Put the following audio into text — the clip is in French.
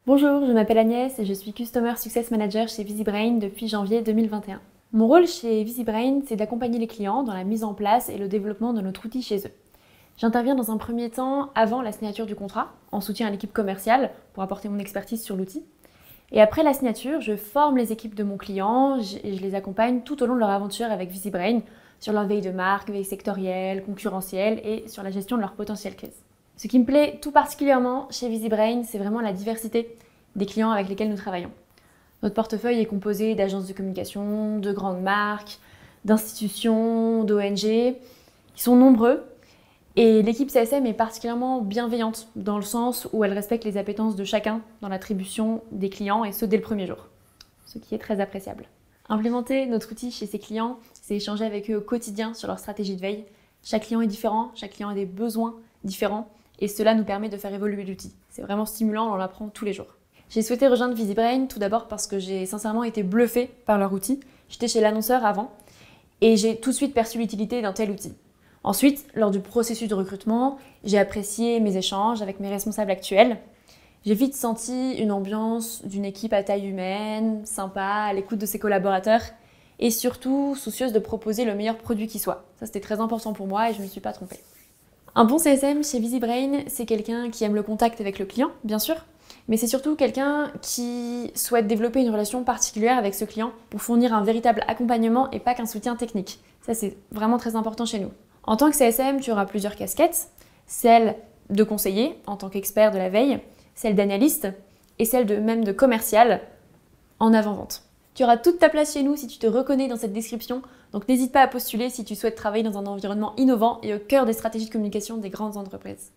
Bonjour, je m'appelle Agnès et je suis Customer Success Manager chez VisiBrain depuis janvier 2021. Mon rôle chez VisiBrain, c'est d'accompagner les clients dans la mise en place et le développement de notre outil chez eux. J'interviens dans un premier temps avant la signature du contrat, en soutien à l'équipe commerciale pour apporter mon expertise sur l'outil. Et après la signature, je forme les équipes de mon client et je les accompagne tout au long de leur aventure avec VisiBrain sur leur veille de marque, veille sectorielle, concurrentielle et sur la gestion de leur potentiel crise. Ce qui me plaît tout particulièrement chez VisiBrain, c'est vraiment la diversité des clients avec lesquels nous travaillons. Notre portefeuille est composé d'agences de communication, de grandes marques, d'institutions, d'ONG, qui sont nombreux. Et l'équipe CSM est particulièrement bienveillante, dans le sens où elle respecte les appétences de chacun dans l'attribution des clients, et ce dès le premier jour, ce qui est très appréciable. Implémenter notre outil chez ses clients, c'est échanger avec eux au quotidien sur leur stratégie de veille. Chaque client est différent, chaque client a des besoins différents, et cela nous permet de faire évoluer l'outil. C'est vraiment stimulant, on l'apprend tous les jours. J'ai souhaité rejoindre VisiBrain tout d'abord parce que j'ai sincèrement été bluffée par leur outil. J'étais chez l'annonceur avant et j'ai tout de suite perçu l'utilité d'un tel outil. Ensuite, lors du processus de recrutement, j'ai apprécié mes échanges avec mes responsables actuels. J'ai vite senti une ambiance d'une équipe à taille humaine, sympa, à l'écoute de ses collaborateurs et surtout soucieuse de proposer le meilleur produit qui soit. Ça, c'était très important pour moi et je ne me suis pas trompée. Un bon CSM chez VisiBrain, c'est quelqu'un qui aime le contact avec le client, bien sûr, mais c'est surtout quelqu'un qui souhaite développer une relation particulière avec ce client pour fournir un véritable accompagnement et pas qu'un soutien technique. Ça, c'est vraiment très important chez nous. En tant que CSM, tu auras plusieurs casquettes, celle de conseiller en tant qu'expert de la veille, celle d'analyste et celle même de commercial en avant-vente. Tu auras toute ta place chez nous si tu te reconnais dans cette description, donc n'hésite pas à postuler si tu souhaites travailler dans un environnement innovant et au cœur des stratégies de communication des grandes entreprises.